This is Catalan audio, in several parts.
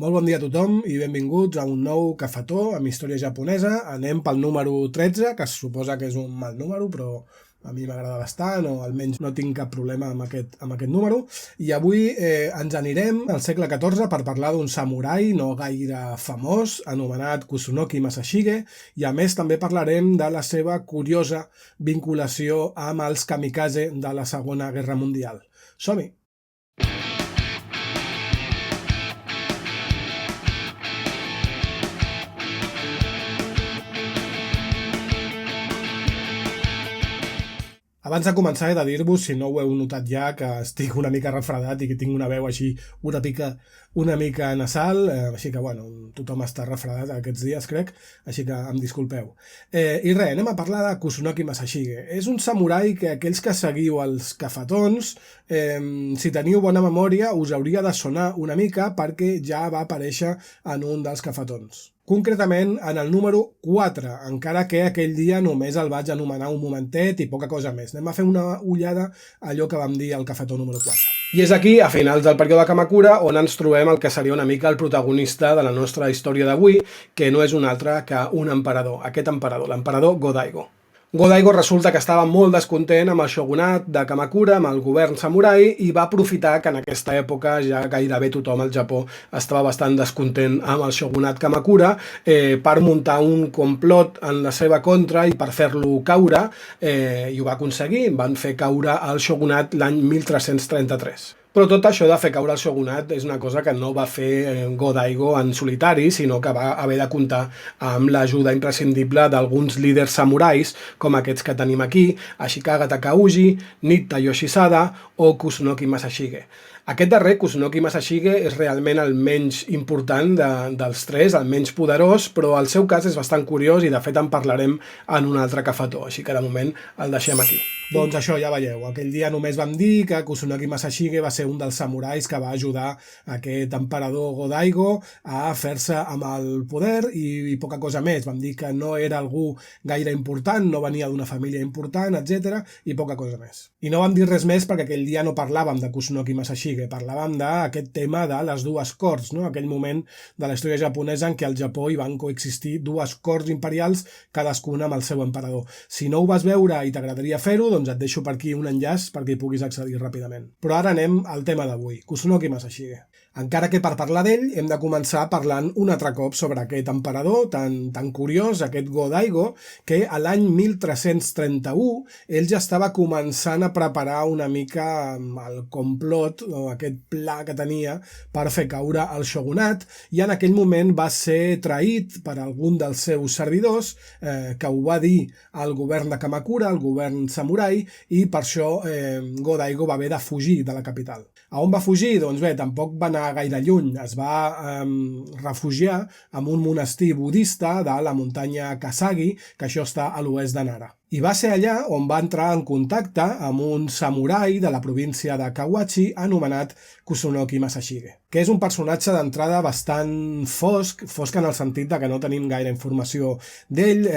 Molt bon dia a tothom i benvinguts a un nou cafetó amb història japonesa. Anem pel número 13, que es suposa que és un mal número, però a mi m'agrada bastant, o almenys no tinc cap problema amb aquest número. I avui ens anirem al segle XIV per parlar d'un samurai no gaire famós, anomenat Kusunoki Masashige, i a més també parlarem de la seva curiosa vinculació amb els kamikaze de la Segona Guerra Mundial. Som-hi! Abans de començar he de dir-vos, si no ho heu notat ja, que estic una mica refredat i que tinc una veu així una mica nasal, així que bueno, tothom està refredat aquests dies, crec, així que em disculpeu. I res, anem a parlar de Kusunoki Masashige. És un samurai que aquells que seguiu els cafetons, si teniu bona memòria, us hauria de sonar una mica perquè ja va aparèixer en un dels cafetons. Concretament en el número 4, encara que aquell dia només el vaig anomenar un momentet i poca cosa més. Anem a fer una ullada a allò que vam dir al cafetó número 4. I és aquí, a finals del període Kamakura, on ens trobem el que seria una mica el protagonista de la nostra història d'avui, que no és un altre que un emperador, aquest emperador, l'emperador Go-Daigo. Go-Daigo resulta que estava molt descontent amb el shogunat de Kamakura, amb el govern samurai, i va aprofitar que en aquesta època ja gairebé tothom al Japó estava bastant descontent amb el shogunat Kamakura per muntar un complot en la seva contra i per fer-lo caure, i ho va aconseguir, van fer caure el shogunat l'any 1333. Però tot això de fer caure el shogunat és una cosa que no va fer Go-Daigo en solitari, sinó que va haver de comptar amb l'ajuda imprescindible d'alguns líders samurais, com aquests que tenim aquí, Ashikaga Takauji, Nitta Yoshisada o Kusunoki Masashige. Aquest darrer, Kusunoki Masashige, és realment el menys important dels tres, el menys poderós, però el seu cas és bastant curiós i de fet en parlarem en un altre cafetó, així que de moment el deixem aquí. Doncs això, ja veieu, aquell dia només vam dir que Kusunoki Masashige va ser un dels samurais que va ajudar aquest emperador Go-Daigo a fer-se amb el poder i poca cosa més. Vam dir que no era algú gaire important, no venia d'una família important, etc. i poca cosa més. I no vam dir res més perquè aquell dia no parlàvem de Kusunoki Masashige, parlàvem d'aquest tema de les dues corts, no? Aquell moment de la història japonesa en què al Japó hi van coexistir dues corts imperials, cadascuna amb el seu emperador. Si no ho vas veure i t'agradaria fer-ho, doncs et deixo per aquí un enllaç perquè hi puguis accedir ràpidament. Però ara anem al tema d'avui, Kusunoki Masashige. Encara que per parlar d'ell hem de començar parlant un altre cop sobre aquest emperador tan curiós, aquest Go-Daigo, que a l'any 1331 ell ja estava començant a preparar una mica el complot, o aquest pla que tenia per fer caure el shogunat, i en aquell moment va ser traït per algun dels seus servidors, que ho va dir al govern de Kamakura, al govern samurai, i per això Go-Daigo va haver de fugir de la capital. A on va fugir? Doncs bé, tampoc va anar gaire lluny. Es va refugiar en un monestir budista de la muntanya Kasagi, que això està a l'oest de Nara. I va ser allà on va entrar en contacte amb un samurai de la província de Kawachi anomenat Kusunoki Masashige, que és un personatge d'entrada bastant fosc en el sentit de que no tenim gaire informació d'ell.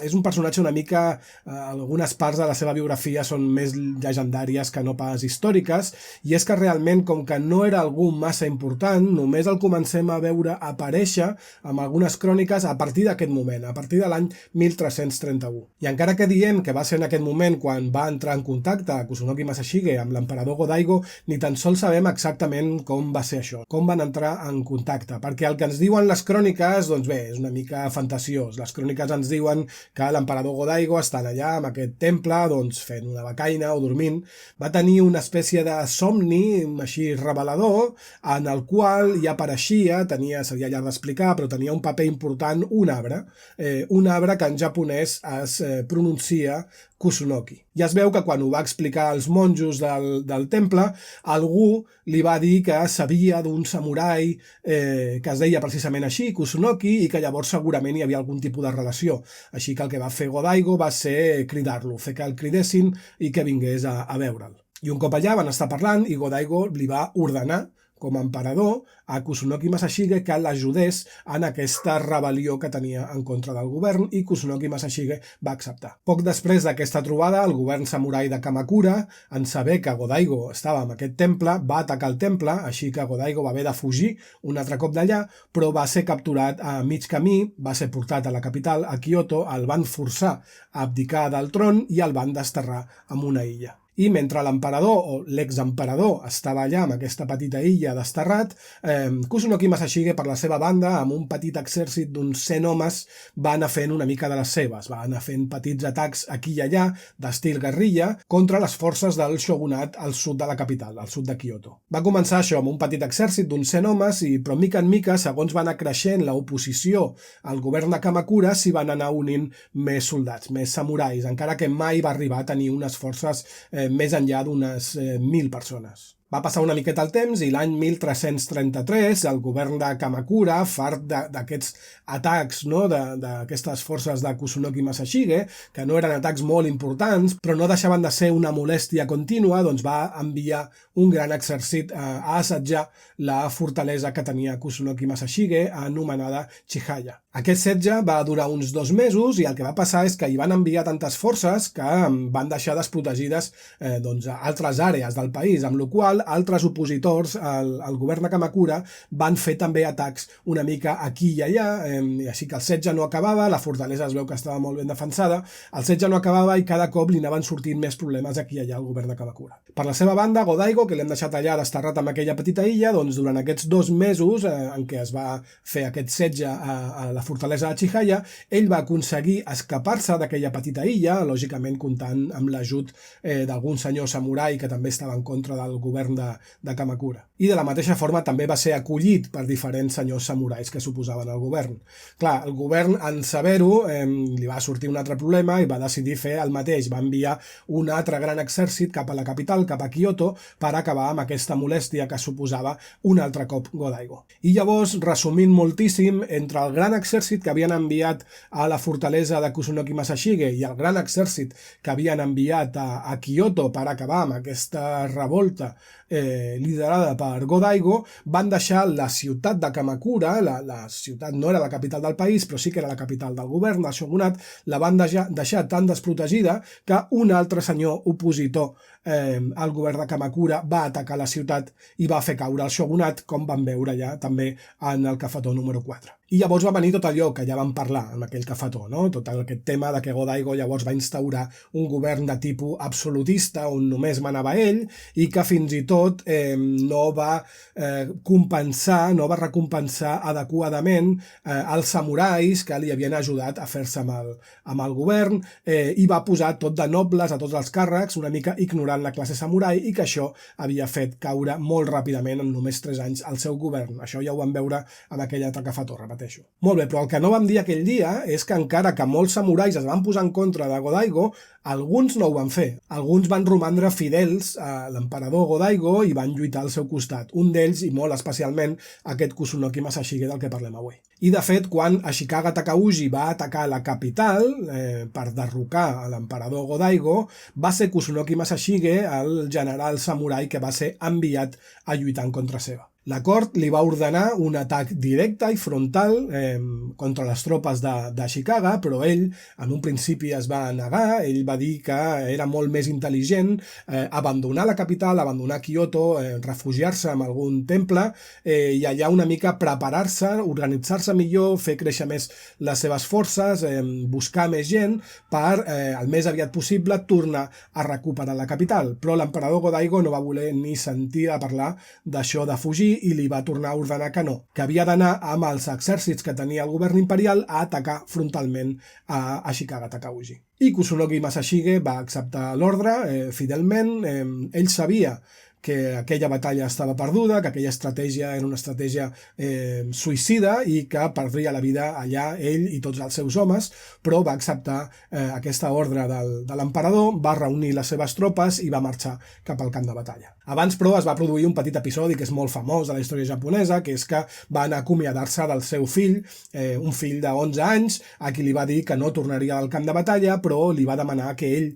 És un personatge una mica... algunes parts de la seva biografia són més llegendàries que no pas històriques, i és que realment, com que no era algú massa important, només el comencem a veure aparèixer amb algunes cròniques a partir d'aquest moment, a partir de l'any 1331. I encara que diem que va ser en aquest moment quan va entrar en contacte Kusunoki Masashige amb l'emperador Go-Daigo, ni tan sols sabem exactament com va ser això, com van entrar en contacte, perquè el que ens diuen les cròniques, doncs bé, és una mica fantasiós. Les cròniques ens diuen que l'emperador Go-Daigo, estant allà en aquest temple, doncs fent una becaina o dormint, va tenir una espècie de somni així revelador, en el qual hi apareixia, seria llarg d'explicar, però tenia un paper important, un arbre que en japonès es pronuncia Kusunoki. I es veu que quan ho va explicar als monjos del temple, algú li va dir que sabia d'un samurai que es deia precisament així, Kusunoki, i que llavors segurament hi havia algun tipus de relació. Així que el que va fer Go-Daigo va ser cridar-lo, fer que el cridessin i que vingués a veure'l. I un cop allà van estar parlant i Go-Daigo li va ordenar, com a emperador a Kusunoki Masashige que l'ajudés en aquesta rebel·lió que tenia en contra del govern, i Kusunoki Masashige va acceptar. Poc després d'aquesta trobada, el govern samurai de Kamakura, en saber que Go-Daigo estava en aquest temple, va atacar el temple, així que Go-Daigo va haver de fugir un altre cop d'allà, però va ser capturat a mig camí, va ser portat a la capital, a Kyoto, el van forçar a abdicar del tron i el van desterrar en una illa. I mentre l'emperador o l'exemperador estava allà amb aquesta petita illa desterrat, Kusunoki Masashige, per la seva banda, amb un petit exèrcit d'uns 100 homes, va anar fent una mica de les seves, va anar fent petits atacs aquí i allà, d'estil guerrilla, contra les forces del shogunat al sud de la capital, al sud de Kyoto. Va començar això amb un petit exèrcit d'uns 100 homes i, però mica en mica, segons va anar creixent l'oposició al govern de Kamakura, s'hi van anar unint més soldats, més samurais, encara que mai va arribar a tenir unes forces més enllà d'unes 1.000 persones. Va passar una miqueta el temps i l'any 1333 el govern de Kamakura, fart d'aquests atacs, no, d'aquestes forces de Kusunoki Masashige, que no eren atacs molt importants, però no deixaven de ser una molèstia contínua, doncs va enviar un gran exèrcit a assetjar la fortalesa que tenia Kusunoki Masashige, anomenada Chihaya. Aquest setge va durar uns 2 mesos i el que va passar és que hi van enviar tantes forces que van deixar desprotegides altres àrees del país, amb la qual altres opositors al govern de Kamakura van fer també atacs una mica aquí i allà, i així que el setge no acabava, la fortalesa es veu que estava molt ben defensada, el setge no acabava i cada cop li anaven sortint més problemes aquí i allà al govern de Kamakura. Per la seva banda, Go-Daigo, que l'hem deixat allà desterrat amb aquella petita illa, doncs durant aquests 2 mesos en què es va fer aquest setge a la fortalesa de Chihaya, ell va aconseguir escapar-se d'aquella petita illa, lògicament comptant amb l'ajut d'algun senyor samurai que també estava en contra del govern de Kamakura. I de la mateixa forma també va ser acollit per diferents senyors samurais que s'oposaven al govern. Clar, el govern, en saber-ho, li va sortir un altre problema i va decidir fer el mateix. Va enviar un altre gran exèrcit cap a la capital, cap a Kyoto, per acabar amb aquesta molèstia que suposava un altre cop Go-Daigo. I llavors, resumint moltíssim, entre el gran exèrcit que havien enviat a la fortalesa de Kusunoki Masashige i el gran exèrcit que havien enviat a Kyoto per acabar amb aquesta revolta liderada per Go-Daigo, van deixar la ciutat de Kamakura, la ciutat no era la capital del país, però sí que era la capital del govern, del shogunat, la van deixar tan desprotegida que un altre senyor opositor al govern de Kamakura va atacar la ciutat i va fer caure el shogunat, com vam veure ja també en el cafetó número 4. I llavors va venir tot allò que ja vam parlar en aquell cafetó, no? Tot aquest tema de que Go-Daigo llavors va instaurar un govern de tipus absolutista on només manava ell i que fins i tot no va compensar, no va recompensar adequadament els samurais que li havien ajudat a fer-se amb el govern i va posar tot de nobles a tots els càrrecs, una mica ignorant la classe samurai, i que això havia fet caure molt ràpidament en només 3 anys el seu govern. Això ja ho vam veure amb aquell altre cafetó, repeteixo. Molt bé, però el que no vam dir aquell dia és que encara que molts samurais es van posar en contra de Go-Daigo, alguns no ho van fer. Alguns van romandre fidels a l'emperador Go-Daigo i van lluitar al seu costat. Un d'ells, i molt especialment, aquest Kusunoki Masashige del que parlem avui. I de fet, quan Ashikaga Takauji va atacar la capital per derrocar a l'emperador Go-Daigo, va ser Kusunoki Masashige el general samurai que va ser enviat a lluitar en contra seva. La cort li va ordenar un atac directe i frontal contra les tropes d'Ashikaga, però ell en un principi es va negar. Ell va dir que era molt més intel·ligent abandonar la capital, abandonar Kyoto, refugiar-se en algun temple i allà una mica preparar-se, organitzar-se millor, fer créixer més les seves forces, buscar més gent per, el més aviat possible, tornar a recuperar la capital. Però l'emperador Go-Daigo no va voler ni sentir a parlar d'això de fugir i li va tornar a ordenar que no, que havia d'anar amb els exèrcits que tenia el govern imperial a atacar frontalment a Ashikaga Takauji. I Kusunoki Masashige va acceptar l'ordre fidelment. Ell sabia que aquella batalla estava perduda, que aquella estratègia era una estratègia suïcida i que perdria la vida allà ell i tots els seus homes, però va acceptar aquesta ordre de l'emperador, va reunir les seves tropes i va marxar cap al camp de batalla. Abans, però, es va produir un petit episodi que és molt famós de la història japonesa, que és que va anar a acomiadar-se del seu fill, un fill de 11 anys, a qui li va dir que no tornaria al camp de batalla, però li va demanar que ell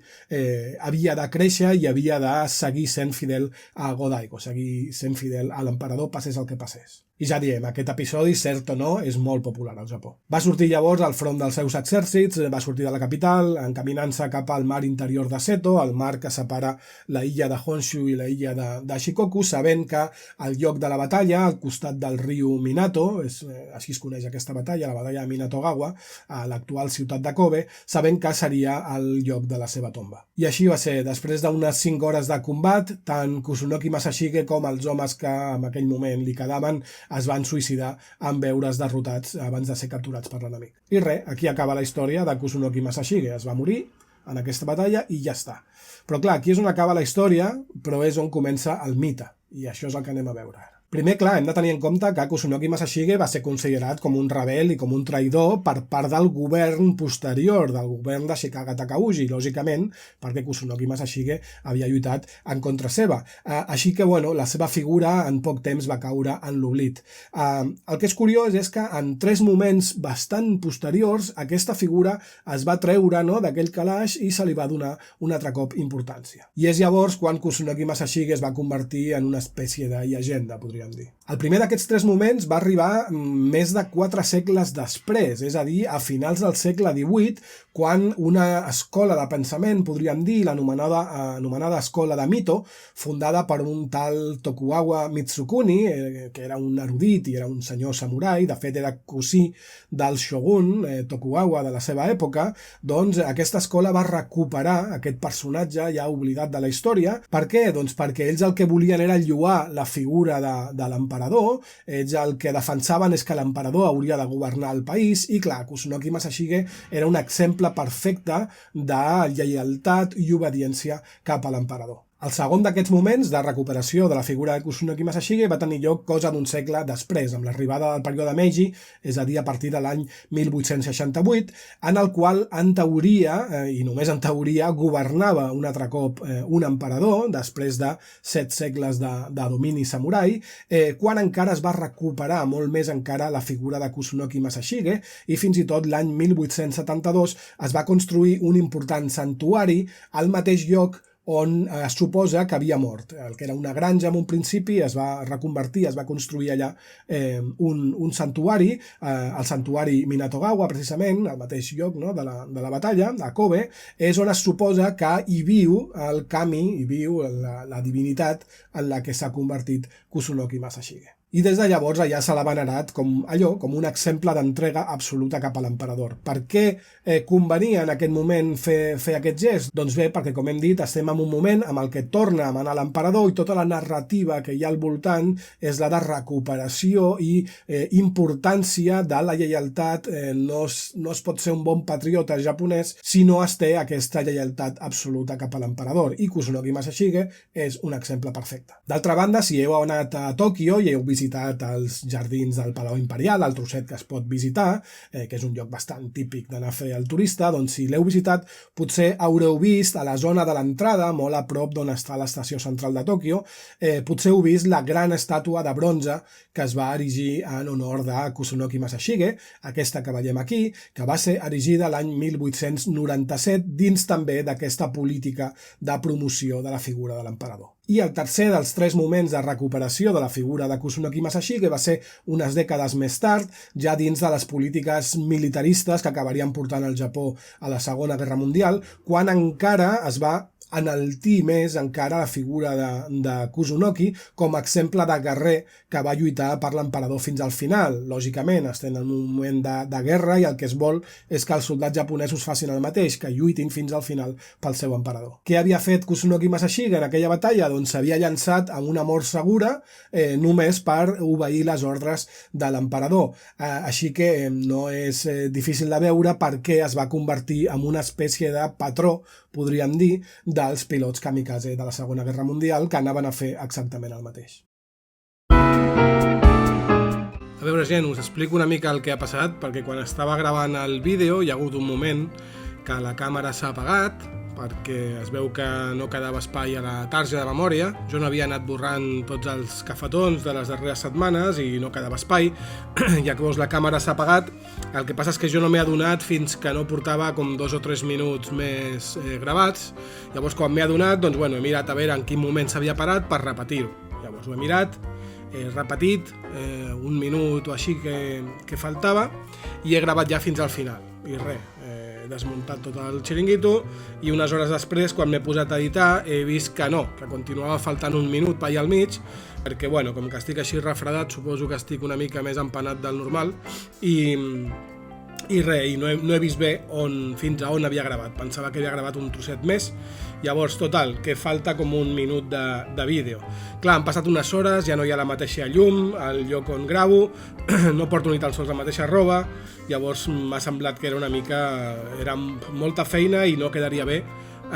havia de créixer i havia de seguir sent fidel a Go-Daigo, seguir sent fidel a l'emperador, passés el que passés. I ja diem, aquest episodi, cert o no, és molt popular al Japó. Va sortir llavors al front dels seus exèrcits, va sortir de la capital, encaminant-se cap al mar interior de Seto, el mar que separa la illa de Honshu i la illa de Shikoku, sabent que al lloc de la batalla, al costat del riu Minato, així es coneix aquesta batalla, la batalla de Minato-gawa, a l'actual ciutat de Kobe, sabent que seria el lloc de la seva tomba. I així va ser. Després d'unes 5 hores de combat, tant Kusunoki Masashige com els homes que en aquell moment li quedaven es van suïcidar en veure's derrotats abans de ser capturats per l'enemic. I res, aquí acaba la història de Kusunoki Masashige. Es va morir en aquesta batalla i ja està. Però clar, aquí és on acaba la història, però és on comença el mite. I això és el que anem a veure ara. Primer, clar, hem de tenir en compte que Kusunoki Masashige va ser considerat com un rebel i com un traïdor per part del govern posterior, del govern de Shikaga Takauji, lògicament, perquè Kusunoki Masashige havia lluitat en contra seva. Així que, bueno, la seva figura en poc temps va caure en l'oblit. El que és curiós és que en 3 moments bastant posteriors aquesta figura es va treure, no, d'aquell calaix i se li va donar un altre cop importància. I és llavors quan Kusunoki Masashige es va convertir en una espècie de llegenda, podríem dir. El primer d'aquests 3 moments va arribar més de 4 segles després, és a dir, a finals del segle XVIII, quan una escola de pensament, podríem dir, l'anomenada escola de Mito, fundada per un tal Tokugawa Mitsukuni, que era un erudit i era un senyor samurai, de fet era cosí del shogun Tokugawa de la seva època, doncs aquesta escola va recuperar aquest personatge ja oblidat de la història. Per què? Doncs perquè ells el que volien era lloar la figura de l'emperador, ells el que defensaven és que l'emperador hauria de governar el país i clar, Kusunoki Masashige era un exemple perfecte de lleialtat i obediència cap a l'emperador. El segon d'aquests moments de recuperació de la figura de Kusunoki Masashige va tenir lloc cosa d'un segle després, amb l'arribada del període Meiji, és a dir, a partir de l'any 1868, en el qual, en teoria, i només en teoria, governava un altre cop un emperador, després de 7 segles de domini samurai, quan encara es va recuperar molt més encara la figura de Kusunoki Masashige, i fins i tot l'any 1872 es va construir un important santuari al mateix lloc on es suposa que havia mort. El que era una granja en un principi es va reconvertir, es va construir allà un santuari, el santuari Minato-gawa, precisament, al mateix lloc, no, de la batalla, a Kobe, és on es suposa que hi viu el kami, hi viu la divinitat en la que s'ha convertit Kusunoki Masashige. I des de llavors allà se l'ha venerat com un exemple d'entrega absoluta cap a l'emperador. Per què convenia en aquest moment fer aquest gest? Doncs bé, perquè com hem dit, estem en un moment en el que torna a manar l'emperador i tota la narrativa que hi ha al voltant és la de recuperació i importància de la lleialtat. No es pot ser un bon patriota japonès si no es té aquesta lleialtat absoluta cap a l'emperador. I Kusunoki Masashige és un exemple perfecte. D'altra banda, si heu anat a Tòquio i heu visitat els jardins del Palau Imperial, el trosset que es pot visitar, que és un lloc bastant típic d'anar a fer el turista, doncs si l'heu visitat potser haureu vist a la zona de l'entrada, molt a prop d'on està l'estació central de Tòquio, potser heu vist la gran estàtua de bronze que es va erigir en honor de Kusunoki Masashige, aquesta que veiem aquí, que va ser erigida l'any 1897 dins també d'aquesta política de promoció de la figura de l'emperador. I el tercer dels 3 moments de recuperació de la figura de Kusunoki Masashige va ser unes dècades més tard, ja dins de les polítiques militaristes que acabarien portant el Japó a la Segona Guerra Mundial, quan encara es va enaltir més encara la figura de Kusunoki com a exemple de guerrer que va lluitar per l'emperador fins al final. Lògicament, estem en un moment de guerra i el que es vol és que els soldats japonesos facin el mateix, que lluitin fins al final pel seu emperador. Què havia fet Kusunoki Masashige en aquella batalla? Doncs s'havia llançat amb una mort segura només per obeir les ordres de l'emperador. Així que no és difícil de veure per què es va convertir en una espècie de patró, podríem dir, dels pilots kamikaze de la Segona Guerra Mundial que anaven a fer exactament el mateix. A veure, gent, us explico una mica el que ha passat, perquè quan estava gravant el vídeo hi ha hagut un moment que la càmera s'ha apagat, perquè es veu que no quedava espai a la targeta de memòria. Jo no havia anat borrant tots els cafetons de les darreres setmanes i no quedava espai. Llavors la càmera s'ha apagat. El que passa és que jo no m'he adonat fins que no portava com 2 o 3 minuts més gravats. Llavors quan m'he adonat, doncs bueno, he mirat a veure en quin moment s'havia parat per repetir-ho. Llavors ho he mirat, he repetit 1 minut o així que faltava i he gravat ja fins al final. I res, he desmuntat tot el xiringuito i unes hores després, quan m'he posat a editar, he vist que no, que continuava faltant 1 minut per allà al mig, perquè bueno, com que estic així refredat, suposo que estic una mica més empanat del normal i res, no he vist bé fins a on havia gravat. Pensava que havia gravat un trosset més. Llavors, total, que falta com 1 minut de vídeo. Clar, han passat unes hores, ja no hi ha la mateixa llum al lloc on gravo, no porto ni tan sols la mateixa roba, llavors m'ha semblat que era molta feina i no quedaria bé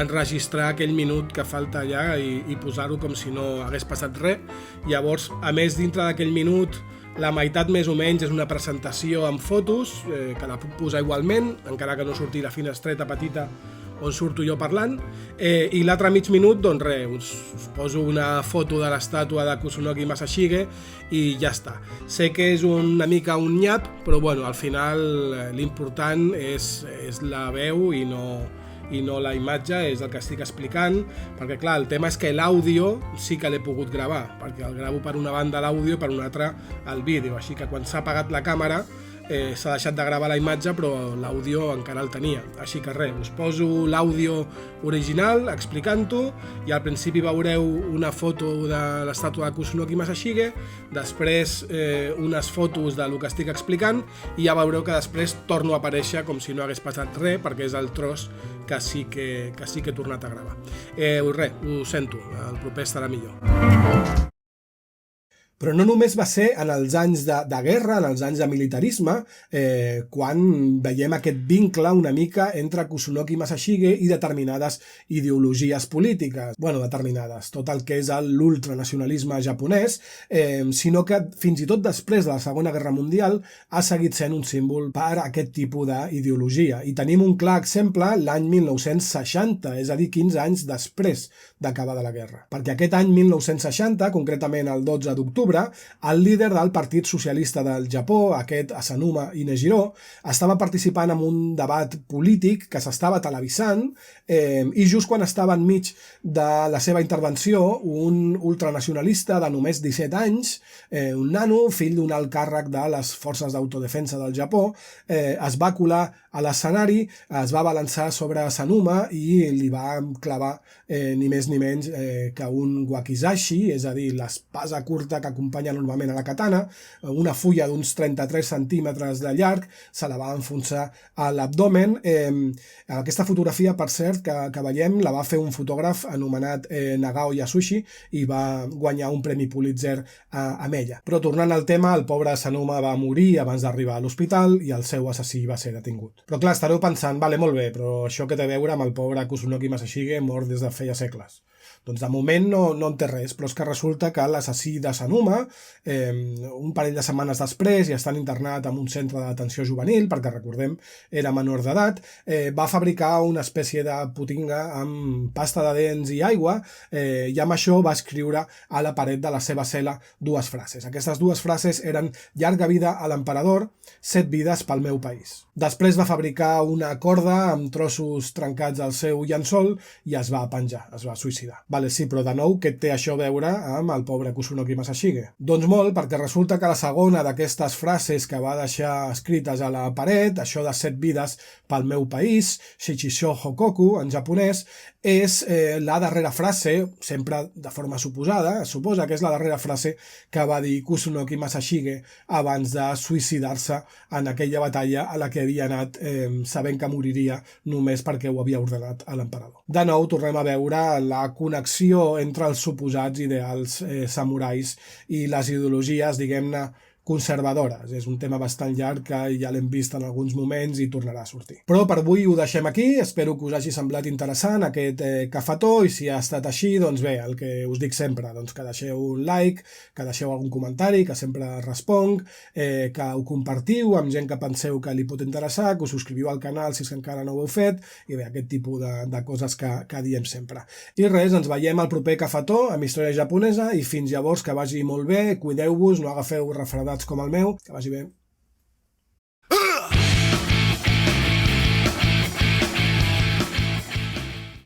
enregistrar aquell minut que falta allà i posar-ho com si no hagués passat res. Llavors, a més, dintre d'aquell minut, la meitat més o menys és una presentació amb fotos, que la puc posar igualment, encara que no surti la finestreta petita on surto jo parlant, i l'altre mig minut, doncs res, us poso una foto de l'estàtua de Kusunoki Masashige i ja està. Sé que és una mica un nyap, però bueno, al final l'important és la veu i no la imatge, és el que estic explicant, perquè clar, el tema és que l'àudio sí que l'he pogut gravar, perquè el gravo per una banda l'àudio i per una altra el vídeo, així que quan s'ha apagat la càmera s'ha deixat de gravar la imatge, però l'àudio encara el tenia. Així que res, us poso l'àudio original explicant-ho i al principi veureu una foto de l'estàtua de Kusunoki Masashige, després unes fotos del que estic explicant i ja veureu que després torno a aparèixer com si no hagués passat res, perquè és el tros que sí que he tornat a gravar. Res, ho sento, el proper estarà millor. Però no només va ser en els anys de guerra, en els anys de militarisme, quan veiem aquest vincle una mica entre Kusunoki Masashige i determinades ideologies polítiques. Bueno, determinades, tot el que és l'ultranacionalisme japonès, sinó que fins i tot després de la Segona Guerra Mundial ha seguit sent un símbol per a aquest tipus d'ideologia. I tenim un clar exemple l'any 1960, és a dir, 15 anys després d'acabada la guerra. Perquè aquest any 1960, concretament el 12 d'octubre, el líder del Partit Socialista del Japó, aquest Asanuma Inejiro, estava participant en un debat polític que s'estava televisant i just quan estava enmig de la seva intervenció, un ultranacionalista de només 17 anys, un nano, fill d'un alt càrrec de les forces d'autodefensa del Japó, es va colar a l'escenari, es va balançar sobre Asanuma i li va clavar ni més ni menys que un wakizashi, és a dir, l'espasa curta que acompanya normalment a la katana, una fulla d'uns 33 centímetres de llarg, se la va enfonsar a l'abdomen. Aquesta fotografia, per cert, que veiem, la va fer un fotògraf anomenat Nagao Yasushi i va guanyar un premi Pulitzer amb ella. Però tornant al tema, el pobre Asanuma va morir abans d'arribar a l'hospital i el seu assassí va ser detingut. Però clar, estareu pensant, vale, molt bé, però això que té a veure amb el pobre Kusunoki Masashige mort des de feia segles. Doncs de moment no en té res, però és que resulta que l'assassí de Sanuma, un parell de setmanes després, i estant internat en un centre de detenció juvenil, perquè recordem, era menor d'edat, va fabricar una espècie de putinga amb pasta de dents i aigua, i amb això va escriure a la paret de la seva cel·la 2 frases. Aquestes 2 frases eren llarga vida a l'emperador, 7 vides pel meu país. Després va fabricar una corda amb trossos trencats al seu llençol i es va penjar, es va suïcidar. Vale, sí, però de nou, què té això a veure amb el pobre Kusunoki Masashige? Doncs molt, perquè resulta que la segona d'aquestes frases que va deixar escrites a la paret, això de 7 vides pel meu país, Shichisho Hokoku, en japonès, és la darrera frase, sempre de forma suposada, es suposa que és la darrera frase que va dir Kusunoki Masashige abans de suïcidar-se en aquella batalla a la que havia anat sabent que moriria només perquè ho havia ordenat a l'emperador. De nou, tornem a veure la connexió entre els suposats ideals samurais i les ideologies, diguem-ne, conservadores. És un tema bastant llarg que ja l'hem vist en alguns moments i tornarà a sortir. Però per avui ho deixem aquí, espero que us hagi semblat interessant aquest cafetó, i si ha estat així, doncs bé, el que us dic sempre, doncs que deixeu un like, que deixeu algun comentari, que sempre responc, que ho compartiu amb gent que penseu que li pot interessar, que us subscriviu al canal si és que encara no ho heu fet, i bé, aquest tipus de coses que diem sempre. I res, ens veiem al proper cafetó amb història japonesa, i fins llavors que vagi molt bé, cuideu-vos, no agafeu refredats com el meu, que vagi bé.